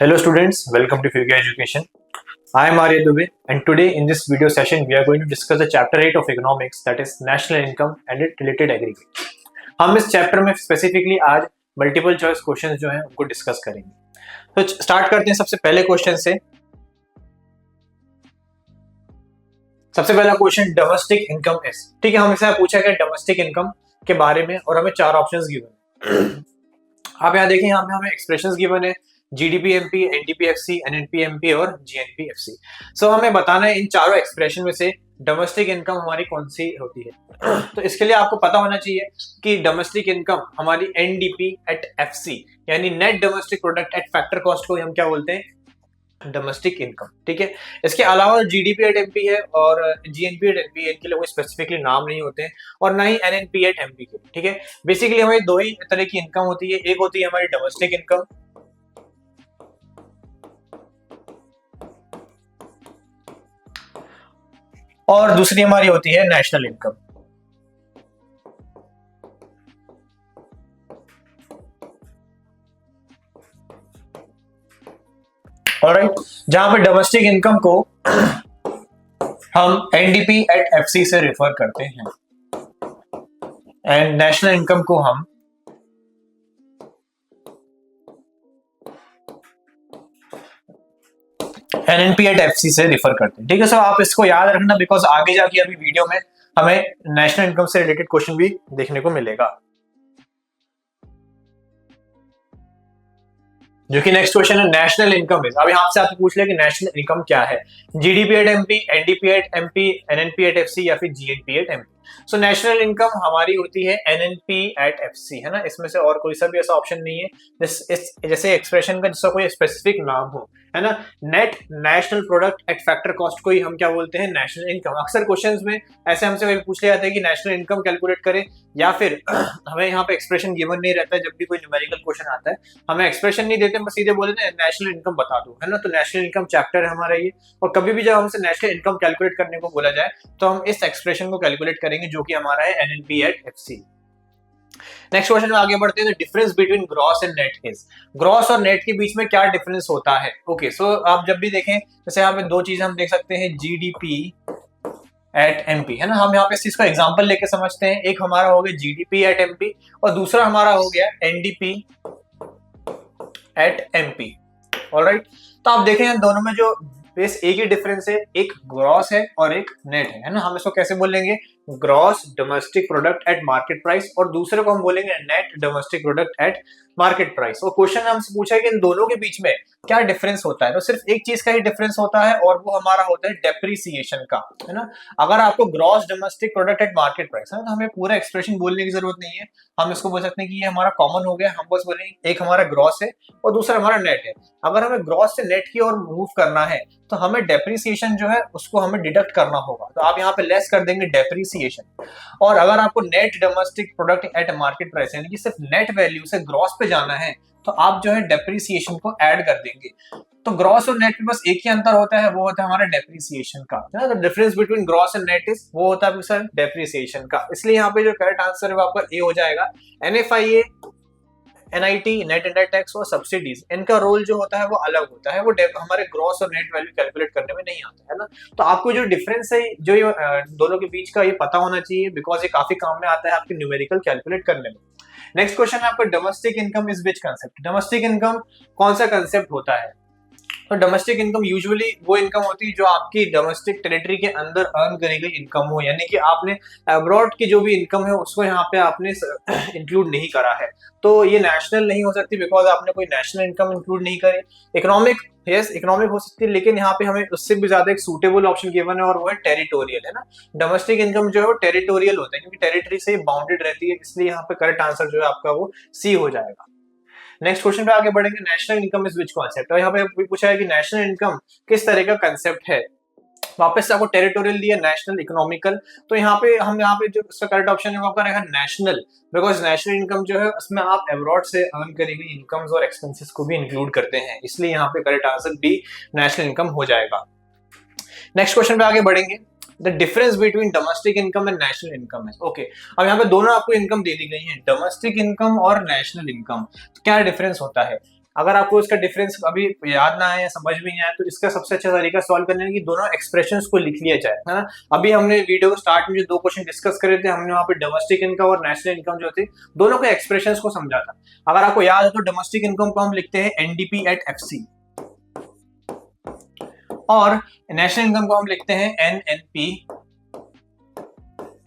Hello students, welcome to Fuga Education. I am Arya Dubey and today in this video session we are going to discuss the chapter 8 of economics, that is national income and its related aggregate. हम इस chapter में specifically आज multiple choice questions जो हैं उनको discuss करेंगे. तो start करते हैं सबसे पहले क्वेश्चन से. सबसे पहला क्वेश्चन डोमेस्टिक इनकम इज. ठीक है, हमसे पूछा गया डोमेस्टिक इनकम के बारे में और हमें चार ऑप्शंस गिवन है. आप यहाँ देखें, यहाँ पे हमें एक्सप्रेशंस गिवन है GDP MP, NDPFC, NNP MP और जीएनपीएफसी. सो हमें बताना है इन चारों एक्सप्रेशन में से डोमेस्टिक इनकम हमारी कौन सी होती है. तो इसके लिए आपको पता होना चाहिए कि डोमेस्टिक इनकम हमारी एनडीपी एट एफसी यानी net domestic product at factor cost को हम क्या बोलते हैं, डोमेस्टिक इनकम. ठीक है, इसके अलावा जीडीपी एट एमपी है और जीएनपी एट एमपी, इनके लिए कोई स्पेसिफिकली नाम नहीं होते हैं और ना ही एनएनपी एट एमपी के. ठीक है, बेसिकली हमें दो ही तरह की इनकम होती है. एक होती है हमारी डोमेस्टिक इनकम और दूसरी हमारी होती है नेशनल इनकम. ऑलराइट, जहां पे डोमेस्टिक इनकम को हम एनडीपी एट एफसी से रेफर करते हैं एंड नेशनल इनकम को हम एनएनपी एट एफसी से रेफर करते हैं. ठीक है, सो आप इसको याद रखना बिकॉज आगे जाके अभी वीडियो में हमें नेशनल इनकम से रिलेटेड क्वेश्चन भी देखने को मिलेगा. जो कि नेक्स्ट क्वेश्चन है नेशनल इनकम इज. अब यहाँ से आपसे पूछ लिया कि नेशनल इनकम क्या है. GDP at MP, NDP at MP, NNP at FC या फिर GNP at MP. So national income हमारी होती है एनएनपी एट एफसी, है ना. इसमें से और कोई सा भी ऐसा ऑप्शन नहीं है जैसे एक्सप्रेशन का जिसका कोई स्पेसिफिक नाम हो, है ना. Net national product at factor cost को ही हम क्या बोलते हैं, नेशनल इनकम. अक्सर क्वेश्चंस में ऐसे हमसे कभी पूछ लिया जाता है कि नेशनल इनकम कैलकुलेट करें या फिर हमें यहाँ पे एक्सप्रेशन गिवन नहीं रहता है. जब भी कोई न्यूमेरिकल क्वेश्चन आता है हमें एक्सप्रेशन नहीं देते, बस सीधे बोल देते हैं नेशनल इनकम बता दो, है ना. तो नेशनल इनकम चैप्टर है हमारा ये. और कभी भी जब हमसे नेशनल इनकम कैलकुलेट करने को बोला जाए तो हम इस एक्सप्रेशन को कैलकुलेट करेंगे जो कि हमारा है NNP at FC. Next question में आगे बढ़ते हैं. Difference between gross and net is. ग्रॉस और नेट के बीच में क्या डिफरेंस होता है. ओके, सो आप जब भी देखें जैसे यहाँ पे दो चीजें हम देख सकते हैं, जीडीपी एट एमपी, है ना. हम यहाँ पे इस चीज को एग्जांपल लेके समझते हैं. एक हमारा हो गया जीडीपी एट एमपी और दूसरा हमारा हो गया एनडीपी एट एमपी. ऑलराइट, तो आप देखें दोनों में जो बेस एक ही डिफरेंस है, एक ग्रॉस है और एक नेट है ना. हम इसको कैसे बोलेंगे, gross domestic product at market price और दूसरे को हम बोलेंगे net domestic product at market price. और क्वेश्चन हमसे पूछा है कि इन दोनों के बीच में क्या डिफरेंस होता है. तो सिर्फ एक चीज का ही डिफरेंस होता है और वो हमारा होता है डेप्रिसिएशन का, है ना. अगर आपको gross domestic product at market price है तो हमें पूरा एक्सप्रेशन बोलने की जरूरत नहीं है. हम इसको बोल सकते हैं कि ये हमारा कॉमन हो गया. हम बस बोलेंगे एक हमारा ग्रॉस है और दूसरा हमारा नेट है. अगर हमें ग्रॉस से नेट की ओर मूव करना है तो हमें डेप्रिसिएशन जो है उसको हमें डिडक्ट करना होगा. तो आप यहाँ पे लेस कर देंगे डेप्रिसिएशन. और अगर आपको net domestic product at market price यानी कि सिर्फ नेट वैल्यू से ग्रॉस पे जाना है तो आप जो है डेप्रिसिएशन को ऐड कर देंगे. तो ग्रॉस और नेट में बस एक ही अंतर होता है, वो होता है हमारा डेप्रिसिएशन का. The difference between gross and net is, वो होता है सर डेप्रिसिएशन का. इसलिए यहाँ पे जो करेक्ट आंसर है वो आपका ए हो जाएगा. NFIA, NIT, net indirect tax और सब्सिडीज, इनका रोल जो होता है वो अलग होता है. वो हमारे ग्रॉस और नेट वैल्यू कैलकुलेट करने में नहीं आता है ना. तो आपको जो डिफरेंस है जो ये दोनों के बीच का ये पता होना चाहिए बिकॉज ये काफी काम में आता है आपके न्यूमेरिकल कैलकुलेट करने में. नेक्स्ट क्वेश्चन है आपका domestic income is which concept. Domestic income कौन सा कंसेप्ट होता है. तो डोमेस्टिक इनकम यूजुअली वो इनकम होती है जो आपकी डोमेस्टिक टेरिटरी के अंदर अर्न करी गई इनकम हो, यानी कि आपने अब्रॉड की जो भी इनकम है उसको यहाँ पे आपने इंक्लूड नहीं करा है. तो ये नेशनल नहीं हो सकती बिकॉज आपने कोई नेशनल इनकम इंक्लूड नहीं करी. इकोनॉमिक, यस इकोनॉमिक हो सकती है, लेकिन यहाँ पे हमें उससे भी ज्यादा एक सूटेबल ऑप्शन गिवन है और वो है टेरिटोरियल, है ना. डोमेस्टिक इनकम जो है वो टेरिटोरियल होता है क्योंकि टेरिटरी से बाउंडेड रहती है, इसलिए यहाँ पे करेक्ट आंसर जो है आपका वो सी हो जाएगा. नेक्स्ट क्वेश्चन पे आगे बढ़ेंगे. National income is which concept. और यहाँ पे पूछा है कि नेशनल इनकम किस तरह का कंसेप्ट है. वापस से आपको टेरिटोरियल दिया, नेशनल, इकोनॉमिकल. तो यहाँ पे जो इसका करेक्ट ऑप्शन है वो आपका रहेगा नेशनल, बिकॉज नेशनल इनकम जो है उसमें आप अब्रॉड से अर्न करी हुई इनकम्स और एक्सपेंसेस को भी इंक्लूड करते हैं, इसलिए यहाँ पे correct answer B national income हो जाएगा. नेक्स्ट क्वेश्चन पे आगे बढ़ेंगे. The difference between domestic income and national income है. ओके, अब यहाँ पे दोनों आपको इनकम दे दी गई है, डोमेस्टिक इनकम और नेशनल इनकम. तो क्या डिफरेंस होता है. अगर आपको इसका डिफरेंस अभी याद ना आए या समझ भी नहीं आए, तो इसका सबसे अच्छा तरीका सॉल्व करने का कि दोनों एक्सप्रेशंस को लिख लिया जाए, है ना। अभी हमने वीडियो के स्टार्ट में जो दो क्वेश्चन डिस्कस करे थे, हमने वहां पे डोमेस्टिक इनकम और नेशनल इनकम जो थे दोनों के एक्सप्रेशंस को समझा था। अगर आपको याद हो तो डोमेस्टिक इनकम को हम लिखते हैं एनडीपी एट एफसी, और नेशनल इनकम को हम लिखते हैं एनएनपी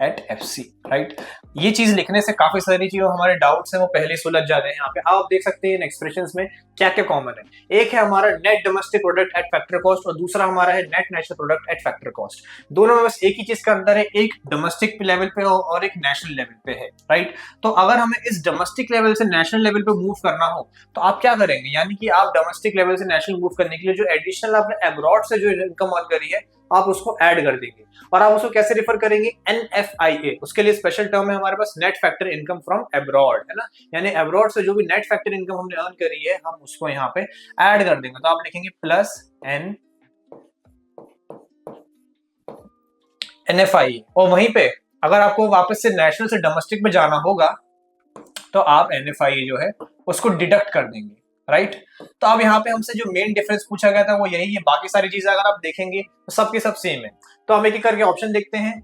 एट एफसी, राइट। ये चीज लिखने से काफी सारी चीजों हमारे डाउट्स हैं वो पहले सुलझ जाते हैं। यहाँ पे आप देख सकते हैं इन एक्सप्रेशंस में क्या क्या कॉमन है। एक है हमारा net domestic product at factor cost, और दूसरा हमारा है net national product at factor cost. दोनों में बस एक ही चीज का अंतर है, एक डोमेस्टिक लेवल पे हो और एक नेशनल लेवल पे है, राइट। तो अगर हमें इस डोमेस्टिक लेवल से नेशनल लेवल पे मूव करना हो तो आप क्या करेंगे, यानी कि आप डोमेस्टिक लेवल से नेशनल मूव करने के लिए जो एडिशनल आपने अब्रॉड से जो इनकम अर्न करी है आप उसको ऐड कर देंगे, और आप उसको कैसे रेफर करेंगे, NFIA। उसके लिए स्पेशल टर्म है हमारे पास, net factor income from abroad, है ना। यानी अब्रॉड से जो भी नेट फैक्टर इनकम हमने अर्न करी है हम उसको यहाँ पे ऐड कर देंगे। तो आप लिखेंगे प्लस NFIA, और वहीं पे अगर आपको वापस से नेशनल से डोमेस्टिक में जाना होगा तो आप NFIA जो है उसको डिडक्ट कर देंगे, राइट। तो अब यहाँ पे हमसे जो मेन डिफरेंस पूछा गया था वो यही है, बाकी सारी चीजें अगर आप देखेंगे तो सबके सब सेम है। तो हम एक एक करके ऑप्शन देखते हैं,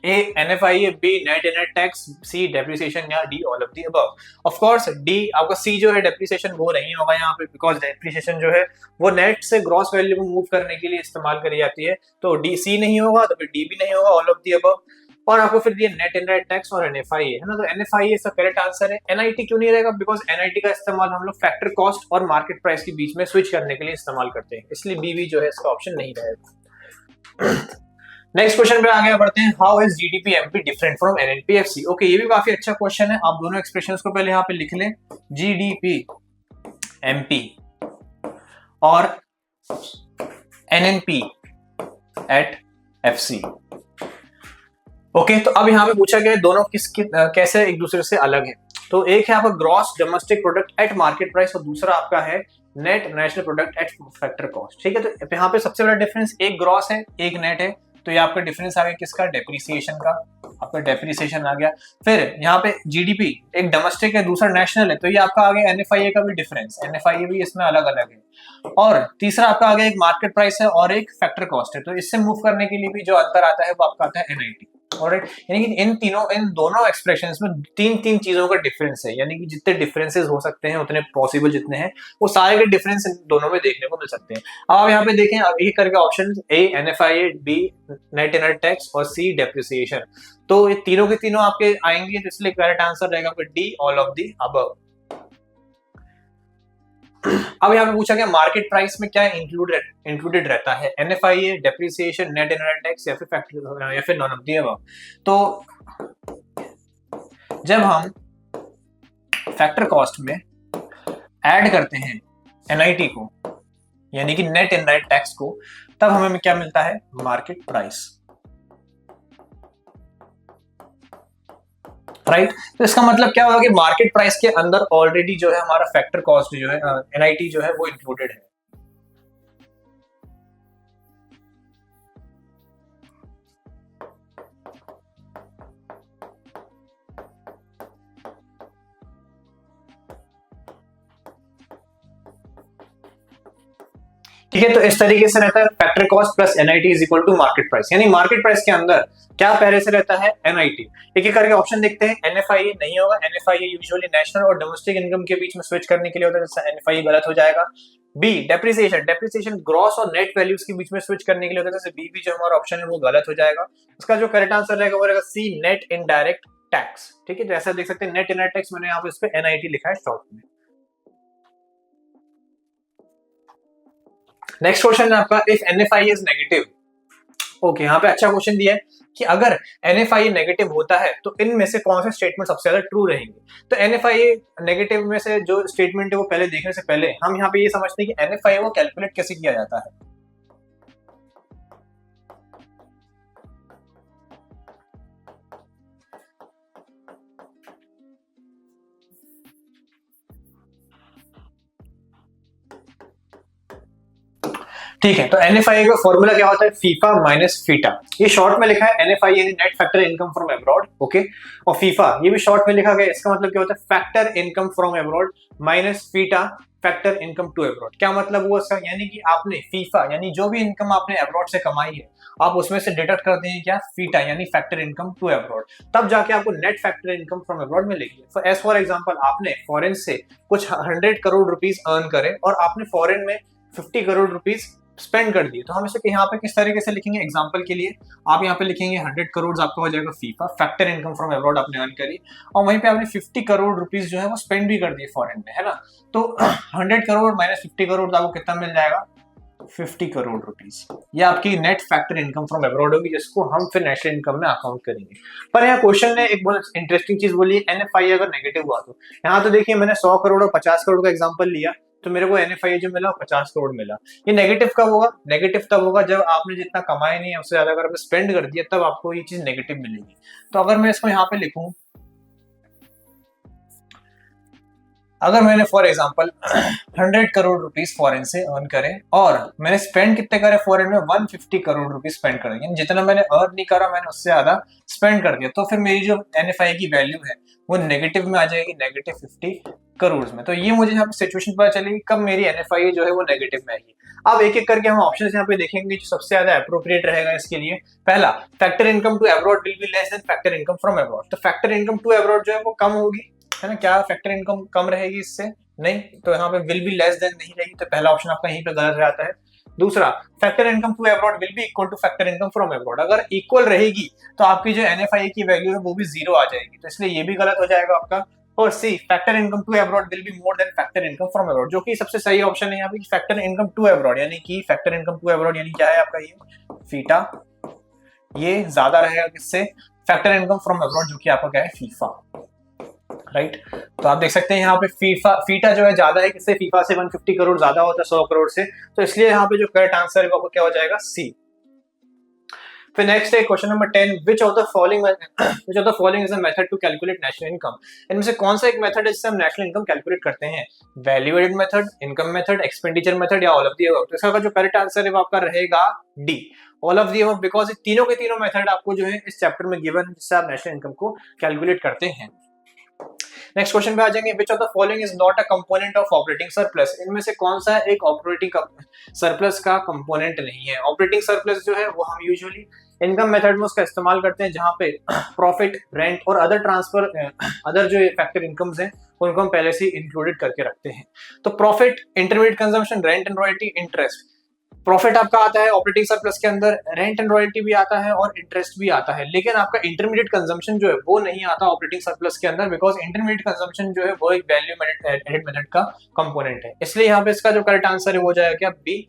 A NFIA, B net indirect tax, C depreciation, या D all of the above. Of course D आपका C जो है डेप्रिसिएशन वो नहीं होगा यहाँ पे, बिकॉज डेप्रिसिएशन जो है वो नेट से ग्रॉस वैल्यू को मूव करने के लिए इस्तेमाल करी जाती है। तो D C नहीं होगा, तो फिर D भी नहीं होगा, ऑल ऑफ द अबव। और आपको फिर दिया नेट इनडायरेक्ट टैक्स और NFIA, है ना। तो NFIA इसका करेक्ट आंसर है। NIT क्यों नहीं रहेगा, बिकॉज NIT का इस्तेमाल हम लोग फैक्टर कॉस्ट और मार्केट प्राइस के बीच में स्विच करने के लिए इस्तेमाल करते हैं, इसलिए B भी जो है इसका ऑप्शन नहीं रहेगा। नेक्स्ट क्वेश्चन पे आगे बढ़ते हैं, how is GDP MP different from NNP FC. Okay, ये भी काफी अच्छा क्वेश्चन है, आप दोनों एक्सप्रेशंस को पहले यहाँ पे लिख लें, जीडीपी एमपी और एनएनपी एट एफसी। ओके, तो अब यहाँ पे पूछा गया है दोनों कैसे एक दूसरे से अलग है। तो एक है आपका gross domestic product at market price और दूसरा आपका है net national product at factor cost, ठीक है। तो यहाँ पे सबसे बड़ा डिफरेंस एक ग्रॉस है एक नेट है, तो ये आपका डिफरेंस आ गया किसका, डेप्रिसिएशन का, आपका डेप्रिसिएशन आ गया। फिर यहाँ पे जीडीपी एक डोमेस्टिक है दूसरा नेशनल है, तो ये आपका आ गया एनएफआईए का भी डिफरेंस, एनएफआईए भी इसमें अलग अलग है। और तीसरा आपका आ गया एक मार्केट प्राइस है और एक फैक्टर कॉस्ट है, तो इससे मूव करने के लिए भी जो अंतर आता है वो आपका आता है एनआईटी। ऑलराइट, यानी कि इन दोनों एक्सप्रेशंस में तीन तीन चीजों का डिफरेंस है, यानी कि जितने डिफरेंसेस हो सकते हैं उतने पॉसिबल जितने हैं वो सारे के डिफरेंस इन दोनों में देखने को मिल सकते हैं। अब आप यहाँ पे देखें, एक करके option A NFIA, B net indirect tax और सी डेप्रिसिएशन, तो ये तीनों के तीनों आपके आएंगे, तो इसलिए करेक्ट आंसर रहेगा फिर D all of the above. अब यहाँ पे पूछा गया मार्केट प्राइस में क्या इंक्लूडेड रहता है, NFIA, depreciation, net indirect tax या फिर फैक्टर या फिर नॉन ऑफ द अबव। तो जब हम फैक्टर कॉस्ट में ऐड करते हैं एनआईटी को यानी कि नेट इनडायरेक्ट टैक्स को, तब हमें क्या मिलता है, मार्केट प्राइस, राइट। तो इसका मतलब क्या होगा कि मार्केट प्राइस के अंदर ऑलरेडी जो है हमारा फैक्टर कॉस्ट जो है एनआईटी जो है वो इंक्लूडेड है। ठीक है, तो इस तरीके से रहता है factor cost plus NIT is equal to market price, यानी मार्केट प्राइस के अंदर क्या पहले से रहता है, एनआईटी। एक एक करके ऑप्शन देखते हैं, एनएफआईए नहीं होगा, एनएफआईए यूजुअली नेशनल और डोमेस्टिक इनकम के बीच में स्विच करने के लिए होता है, जैसे एनएफआईए गलत हो जाएगा। बी डेप्रिसिएशन, डेप्रिसिएशन ग्रॉस और नेट वैल्यूज के बीच में स्विच करने के लिए होता है, जैसे बी भी जो हमारा ऑप्शन है वो गलत हो जाएगा। उसका जो करेक्ट आंसर रहेगा वो रहेगा सी नेट इनडायरेक्ट टैक्स, ठीक है। जैसा देख सकते हैं नेट इनडायरेक्ट टैक्स, मैंने यहाँ पे इस पे एनआईटी लिखा है शॉर्ट में। नेक्स्ट क्वेश्चन है आपका, if NFIA is negative. Okay, यहाँ पे अच्छा क्वेश्चन दिया है कि अगर एनएफआईए नेगेटिव होता है तो इनमें से कौन से स्टेटमेंट सबसे ज्यादा ट्रू रहेंगे। तो एनएफआईए नेगेटिव में से जो स्टेटमेंट है वो पहले देखने से पहले हम यहाँ पे ये समझते हैं कि एनएफआईए को कैलकुलेट कैसे किया जाता है। ठीक है, तो NFI का फॉर्मूला क्या होता है, फीफा माइनस फीटा। ये शॉर्ट में लिखा है NFI यानी net factor income from abroad, okay. और फीफा ये भी शॉर्ट में लिखा गया, इसका मतलब क्या होता है, factor income from abroad minus FITA factor income to abroad. क्या मतलब हुआ इसका, यानी कि आपने फीफा यानी जो भी इनकम आपने अब्रॉड से कमाई है, आप उसमें से डिडक्ट करते हैं क्या, फीटा यानी फैक्टर इनकम टू अब्रॉड, तब जाके आपको net factor income from abroad मिलेगी। एज फॉर एग्जांपल, आपने फॉरेन से कुछ 100 करोड़ रुपीस अर्न करे और आपने फॉरेन में 50 करोड़ रुपीस स्पेंड कर दिए, तो हम इसे यहाँ पे किस तरीके से लिखेंगे, एग्जांपल के लिए आप यहाँ पे लिखेंगे 100 करोड़ आपका हो जाएगा FIFA factor income from abroad आपने अर्न करी, और वहीं पे आपने 50 करोड़ रुपीस जो है वो स्पेंड भी कर दिए फॉरेन में, है ना। तो 100 करोड़ माइनस 50 करोड़ तो आपको कितना मिल जाएगा, 50 करोड़ रुपीस। ये आपकी net factor income from abroad होगी, जिसको हम फिर नेशनल इनकम में अकाउंट करेंगे। पर यहाँ क्वेश्चन ने एक बहुत इंटरेस्टिंग चीज बोली है, NFI अगर नेगेटिव हुआ तो। यहाँ तो देखिए मैंने 100 करोड़ और 50 करोड़ का एग्जांपल लिया, तो मेरे को NFI जो मिला 50 करोड़ मिला। ये नेगेटिव कब होगा, नेगेटिव तब होगा जब आपने जितना कमाया नहीं है उससे ज्यादा अगर आपने स्पेंड कर दिया, तब आपको ये चीज नेगेटिव मिलेगी। तो अगर मैं इसको यहाँ पे लिखूं, अगर मैंने for example 100 crore rupees foreign से अर्न करें और मैंने स्पेंड कितने करे फॉरेन में, 150 करोड़ रुपीस स्पेंड करें, यानी जितना मैंने अर्न नहीं करा मैंने उससे ज्यादा स्पेंड कर दिया, तो फिर मेरी जो NFI की वैल्यू है वो नेगेटिव में आ जाएगी, नेगेटिव 50 करोड़ में। तो ये मुझे यहाँ पे सिचुएशन पता चलेगी कब मेरी NFI जो है वो नेगेटिव में आएगी। अब एक एक करके हम ऑप्शन यहाँ पे देखेंगे जो सबसे ज्यादा अप्रोप्रिएट रहेगा इसके लिए। पहला, factor income to abroad will be less than factor income from abroad. तो फैक्टर इनकम टू अब्रॉड जो है वो कम होगी, है ना। क्या फैक्टर इनकम कम रहेगी इससे, नहीं, तो यहाँ पे विल बी लेस देन नहीं रहेगी, तो पहला ऑप्शन आपका यहीं पे गलत रहता है। दूसरा, factor income to abroad will be equal to factor income from abroad, अगर इक्वल रहेगी तो आपकी जो NFI की वैल्यू है वो भी 0 आ जाएगी, तो इसलिए ये भी गलत हो जाएगा आपका। और C, factor income to abroad will be more than factor income from abroad, जो कि सबसे सही ऑप्शन है यहाँ पे, फैक्टर इनकम टू अब्रॉड यानी कि फैक्टर इनकम टू अब्रॉड यानी क्या है आपका, ये फीटा, ये ज्यादा रहेगा किससे, फैक्टर इनकम फ्रॉम अब्रॉड, जो कि आपका क्या है, फीफा, राइट। तो आप देख सकते हैं यहाँ पे फीटा जो है ज्यादा है किससे, फीफा से 150 करोड़ ज्यादा होता है 100 करोड़ से, तो इसलिए यहाँ पे जो करेक्ट आंसर है वो क्या हो जाएगा, सी। फिर नेक्स्ट है question number 10, which of the following is a method to calculate national income. इनमें से कौन सा एक मेथड है जिससे हम नेशनल इनकम कैलकुलेट करते हैं, value added method, income method, expenditure method या ऑल ऑफ द अबव। तो इसका जो करेक्ट आंसर है वो आपका रहेगा D, all of the above, because ये तीनों के तीनों मेथड आपको जो है इस चैप्टर में गिवन है जिससे आप नेशनल इनकम को कैलकुलेट करते हैं। नेक्स्ट क्वेश्चन पे आ जाएंगे, विच of the following is not a component of operating surplus. इनमें से कौन सा एक ऑपरेटिंग सरप्लस का कंपोनेंट नहीं है। ऑपरेटिंग सरप्लस जो है वो हम यूजुअली इनकम मेथड में उसका इस्तेमाल करते हैं, जहां पे प्रॉफिट, रेंट और अदर ट्रांसफर, अदर जो फैक्टर इनकम्स हैं उनको हम पहले से इंक्लूडेड करके रखते हैं। तो profit, intermediate consumption, rent and royalty, interest. Profit आपका आता है ऑपरेटिंग सरप्लस के अंदर, रेंट एंड रॉयल्टी भी आता है और इंटरेस्ट भी आता है, लेकिन आपका इंटरमीडिएट कंजम्पशन जो है वो नहीं आता ऑपरेटिंग सरप्लस के अंदर, बिकॉज इंटरमीडिएट कंजम्पशन जो है वो एक वैल्यू एडेड मेथड का कंपोनेंट है। इसलिए यहाँ पे इसका जो करेक्ट आंसर है वो जाएगा क्या, बी।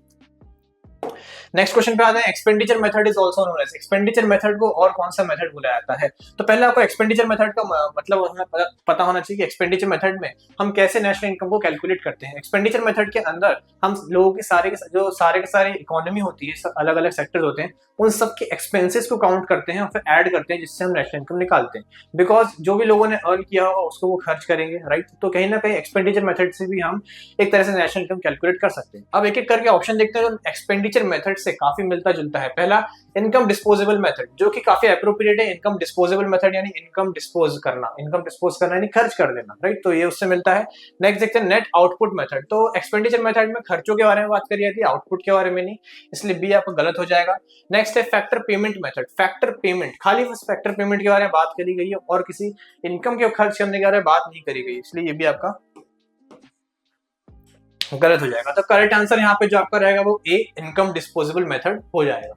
नेक्स्ट क्वेश्चन पे आते हैं, expenditure method is also known as. Expenditure method को और कौन सा मेथड बुलाया जाता है। तो पहले आपको एक्सपेंडिचर मेथड का मतलब हमें पता होना चाहिए कि एक्सपेंडिचर मेथड में हम कैसे नेशनल इनकम को कैलकुलेट करते हैं। एक्सपेंडिचर मेथड के अंदर हम लोगों के सारे इकोनॉमी होती है, अलग अलग सेक्टर्स होते हैं, उन सब के एक्सपेंसेस को काउंट करते हैं और फिर ऐड करते हैं, जिससे हम नेशनल इनकम निकालते हैं। बिकॉज जो भी लोगों ने अर्न किया होगा उसको वो खर्च करेंगे, राइट। तो कहीं ना कहीं एक्सपेंडिचर मेथड से भी हम एक तरह से नेशनल इनकम कैलकुलेट कर सकते हैं। अब एक एक करके ऑप्शन देखते हैं जो एक्सपेंडिचर मेथड से काफी मिलता जुलता है। पहला, इनकम डिस्पोजेबल मेथड, जो कि काफी एप्रोप्रिएट है। इनकम डिस्पोजेबल मेथड यानी इनकम डिस्पोज करना यानी खर्च कर देना, राइट। तो ये उससे मिलता है। नेक्स्ट देखते हैं नेट आउटपुट मेथड। तो एक्सपेंडिचर मेथड में खर्चों के बारे में बात करी जाती है, आउटपुट के बारे में नहीं, इसलिए बी आपका गलत हो जाएगा। नेक्स्ट है factor payment method. Factor payment, खाली बस फैक्टर पेमेंट के बारे में बात करी गई है और किसी इनकम के खर्च करने के बारे में बात नहीं करी गई, इसलिए ये भी आपका गलत हो जाएगा। तो करेक्ट आंसर यहाँ पे जो आपका रहेगा वो ए, इनकम डिस्पोजेबल मेथड हो जाएगा।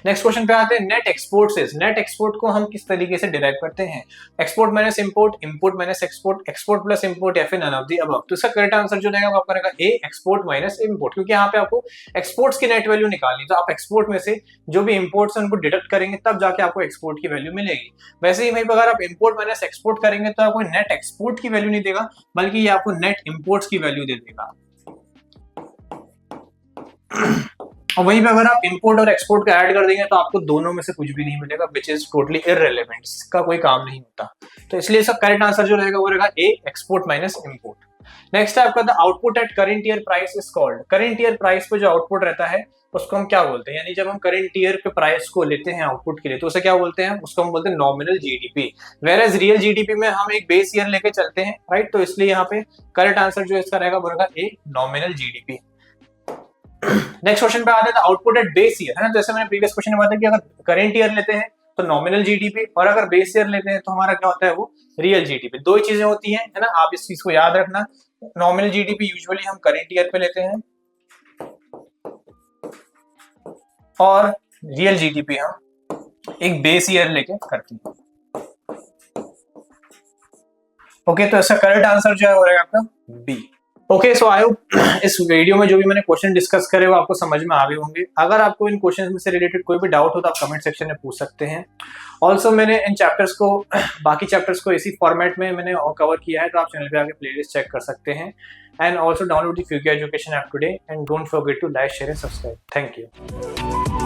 नेक्स्ट क्वेश्चन पे आते हैं, नेट एक्सपोर्ट से। नेट एक्सपोर्ट को हम किस तरीके से डिराइव करते हैं, export minus import, import minus export, export plus import या फिर नन ऑफ द अबव। तो इसका करेक्ट आंसर जो रहेगा वो आपका रहेगा ए, एक्सपोर्ट माइनस इंपोर्ट, क्योंकि यहाँ पे आपको एक्सपोर्ट्स की नेट वैल्यू निकालनी, तो आप एक्सपोर्ट में से जो भी इंपोर्ट्स हैं उनको डिडक्ट करेंगे तब जाके आपको एक्सपोर्ट की वैल्यू मिलेगी। वैसे ही वहीं पर अगर आप इंपोर्ट माइनस एक्सपोर्ट करेंगे तो आपको नेट एक्सपोर्ट की वैल्यू नहीं देगा, बल्कि ये आपको नेट इंपोर्ट्स की वैल्यू दे देगा। और वहीं पे अगर आप इंपोर्ट और एक्सपोर्ट का ऐड कर देंगे तो आपको दोनों में से कुछ भी नहीं मिलेगा, विच इज टोटली इररिलेवेंट, इसका कोई काम नहीं होता। तो इसलिए इसका करेक्ट आंसर जो रहेगा वो रहेगा ए, एक्सपोर्ट माइनस इंपोर्ट। नेक्स्ट है आपका the output at current year price is called. Current year price पे जो आउटपुट रहता है उसको हम क्या बोलते हैं, यानी जब हम करंट ईयर के प्राइस को लेते हैं आउटपुट के लिए तो उसे क्या बोलते हैं, उसको हम बोलते हैं nominal GDP. Whereas real GDP में हम एक बेस ईयर लेके चलते हैं, राइट। तो इसलिए यहाँ पे करेक्ट आंसर जो इसका रहेगा वो रहेगा ए, नॉमिनल जीडीपी। नेक्स्ट क्वेश्चन पे आते हैं आउटपुट एट बेस ईयर, है ना। जैसे मैंने प्रीवियस क्वेश्चन में बताया कि अगर करंट ईयर लेते हैं तो नॉमिनल जीडीपी, और अगर बेस ईयर लेते हैं तो हमारा क्या होता है वो रियल जीडीपी। दो ही चीजें होती हैं, है ना, आप इस चीज को याद रखना। नॉमिनल जीडीपी यूजुअली हम करंट ईयर पे लेते हैं और रियल जीडीपी हम एक बेस ईयर लेके करते हैं। ओके, तो इसका करेक्ट आंसर जो है वो रहेगा आपका B. Okay, so I hope इस वीडियो में जो भी मैंने क्वेश्चन डिस्कस करे वो आपको समझ में आ गए होंगे। अगर आपको इन क्वेश्चन में से रिलेटेड कोई भी डाउट हो तो आप कमेंट सेक्शन में पूछ सकते हैं। ऑल्सो मैंने इन चैप्टर्स को, बाकी चैप्टर्स को इसी फॉर्मेट में मैंने कवर किया है, तो आप चैनल पे आके प्लेलिस्ट चेक कर सकते हैं। And also download the Future Education app today and don't forget to like, share and subscribe. Thank you.